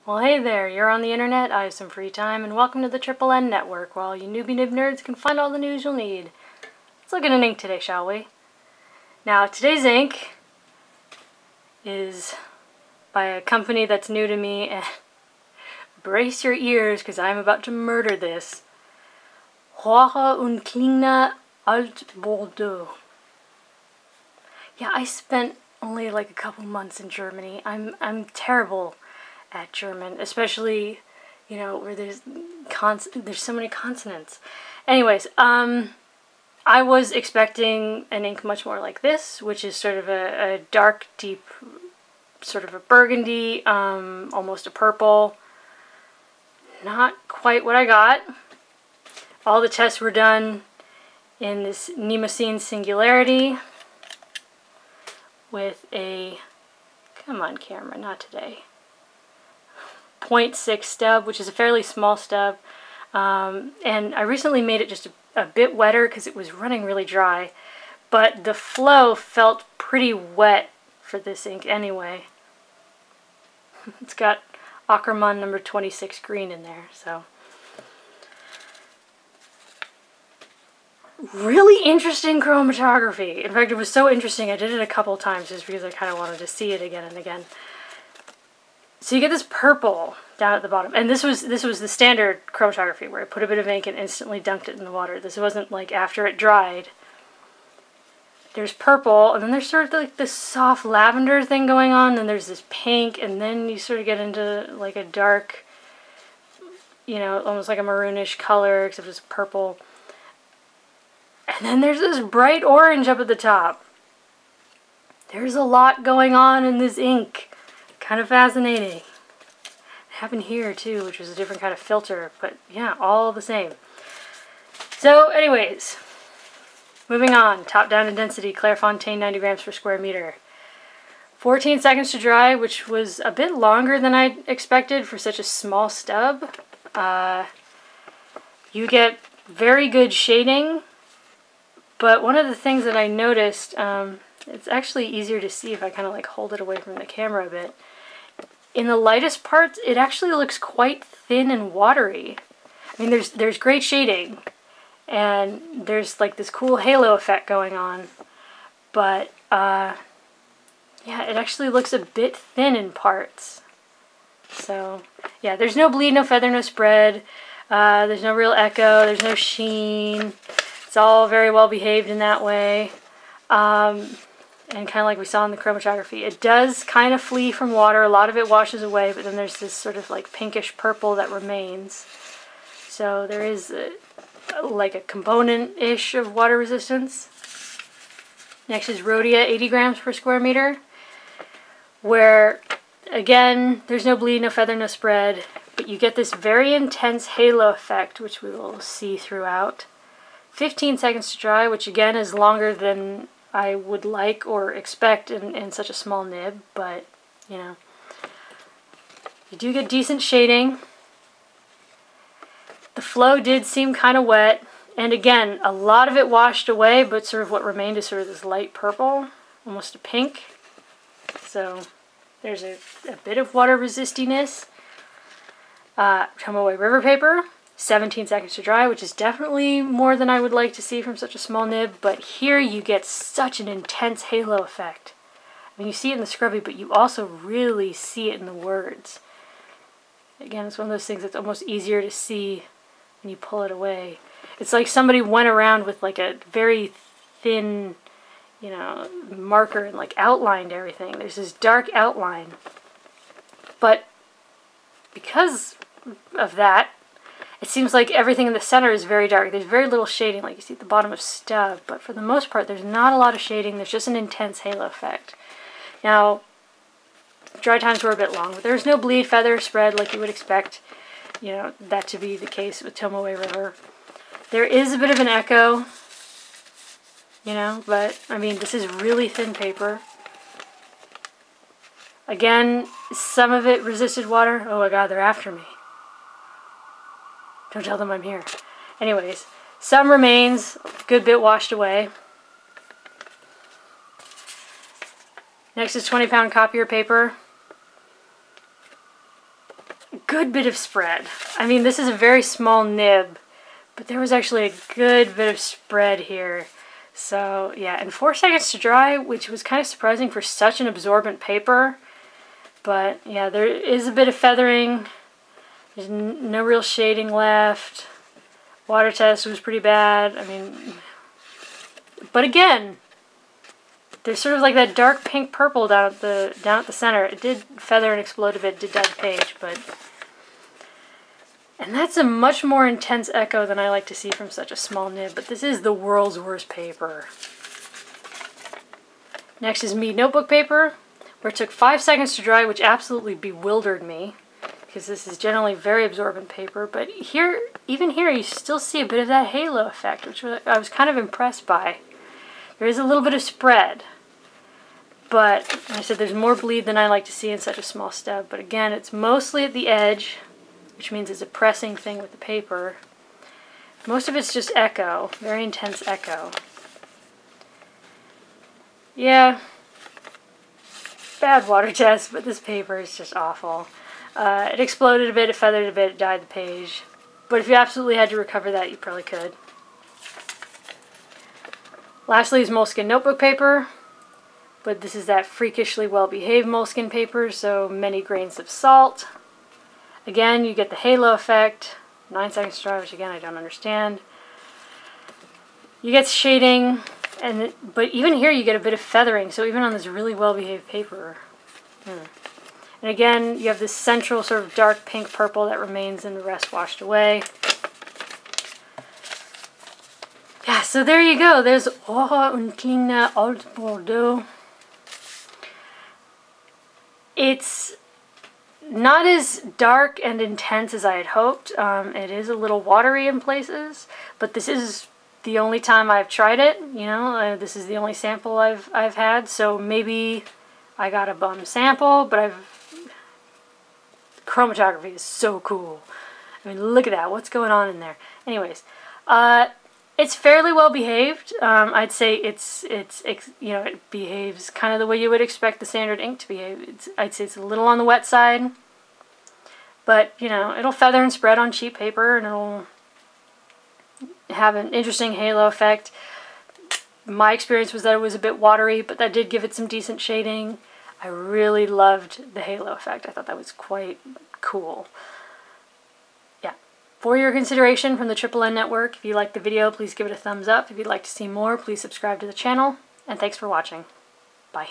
Well, hey there, you're on the internet, I have some free time, and welcome to the Triple N Network, where all you newbie nib nerds can find all the news you'll need. Let's look at an ink today, shall we? Now, today's ink is by a company that's new to me, and brace your ears, because I'm about to murder this. Rohrer Klingner, Alt-Bordeaux. Yeah, I spent only like a couple months in Germany. I'm terrible at German, especially, you know, where there's so many consonants. Anyways, I was expecting an ink much more like this, which is sort of a dark, deep, sort of a burgundy, almost a purple. Not quite what I got. All the tests were done in this Nemosine Singularity with a, come on camera, not today, 0.6 stub, which is a fairly small stub, and I recently made it just a bit wetter because it was running really dry, but the flow felt pretty wet for this ink anyway. It's got Ackermann number 26 green in there, so really interesting chromatography. In fact, it was so interesting I did it a couple times just because I kind of wanted to see it again and again. So you get this purple down at the bottom, and this was the standard chromatography where I put a bit of ink and instantly dunked it in the water. This wasn't like after it dried. There's purple, and then there's sort of like this soft lavender thing going on, then there's this pink, and then you sort of get into like a dark, you know, almost like a maroonish color, except it's purple. And then there's this bright orange up at the top. There's a lot going on in this ink. Kind of fascinating. It happened here too, which was a different kind of filter, but yeah, all the same. So anyways, moving on. Top down in density, Clairefontaine 90 grams per square meter. 14 seconds to dry, which was a bit longer than I expected for such a small stub. You get very good shading, but one of the things that I noticed, it's actually easier to see if I kind of like hold it away from the camera a bit. In the lightest parts, it actually looks quite thin and watery. I mean, there's great shading, and there's like this cool halo effect going on, but yeah, it actually looks a bit thin in parts. So yeah, there's no bleed, no feather, no spread. There's no real echo. There's no sheen. It's all very well behaved in that way. And kind of like we saw in the chromatography, it does kind of flee from water. A lot of it washes away, but then there's this sort of like pinkish purple that remains. So there is like a component-ish of water resistance. Next is Rhodia, 80 grams per square meter, where again, there's no bleed, no feather, no spread, but you get this very intense halo effect, which we will see throughout. 15 seconds to dry, which again is longer than I would like or expect in such a small nib, but you know, you do get decent shading. The flow did seem kind of wet, and again, a lot of it washed away, but sort of what remained is sort of this light purple, almost a pink. So there's a bit of water resistiness. Tomoe River Paper, 17 seconds to dry, which is definitely more than I would like to see from such a small nib, but here you get such an intense halo effect. I mean, you see it in the scrubby, but you also really see it in the words. Again, it's one of those things that's almost easier to see when you pull it away. It's like somebody went around with like a very thin, you know, marker and like outlined everything. There's this dark outline, but because of that, it seems like everything in the center is very dark. There's very little shading, like you see at the bottom of Stub, but for the most part, there's not a lot of shading. There's just an intense halo effect. Now, dry times were a bit long, but there's no bleed, feather, spread like you would expect, you know, that to be the case with Tomoe River. There is a bit of an echo, you know, but I mean, this is really thin paper. Again, some of it resisted water. Oh my god, they're after me. Don't tell them I'm here. Anyways, some remains, a good bit washed away. Next is 20-pound copier paper. good bit of spread. I mean, this is a very small nib, but there was actually a good bit of spread here. So yeah, and 4 seconds to dry, which was kind of surprising for such an absorbent paper. But yeah, there is a bit of feathering. There's no real shading left. Water test was pretty bad. I mean, but again, there's sort of like that dark pink purple down at the center. It did feather and explode a bit, did dye the page, but... And that's a much more intense echo than I like to see from such a small nib, but this is the world's worst paper. Next is Mead Notebook Paper, where it took 5 seconds to dry, which absolutely bewildered me, because this is generally very absorbent paper, but here, even here, you still see a bit of that halo effect, which I was kind of impressed by. There is a little bit of spread, but like I said, there's more bleed than I like to see in such a small stub, but again, it's mostly at the edge, which means it's a pressing thing with the paper. Most of it's just echo, very intense echo. Yeah, bad water test, but this paper is just awful. It exploded a bit, it feathered a bit, it dyed the page. But if you absolutely had to recover that, you probably could. Lastly is Moleskine Notebook Paper, but this is that freakishly well-behaved Moleskine paper, so many grains of salt. Again, you get the halo effect, 9 seconds to dry, which again I don't understand. You get shading, but even here you get a bit of feathering, so even on this really well-behaved paper. And again, you have this central sort of dark pink purple that remains and the rest washed away. Yeah, so there you go. There's Rohrer Klingner Alt Bordeaux. It's not as dark and intense as I had hoped. It is a little watery in places, but this is the only time I've tried it. You know, this is the only sample I've had, so maybe I got a bum sample, but chromatography is so cool. I mean, look at that. What's going on in there? Anyways, it's fairly well behaved. I'd say it's you know, it behaves kind of the way you would expect the standard ink to behave. I'd say it's a little on the wet side, but you know, it'll feather and spread on cheap paper, and it'll have an interesting halo effect. My experience was that it was a bit watery, but that did give it some decent shading. I really loved the halo effect. I thought that was quite cool. For your consideration from the Triple N Network, if you liked the video, please give it a thumbs up. If you'd like to see more, please subscribe to the channel. And thanks for watching. Bye.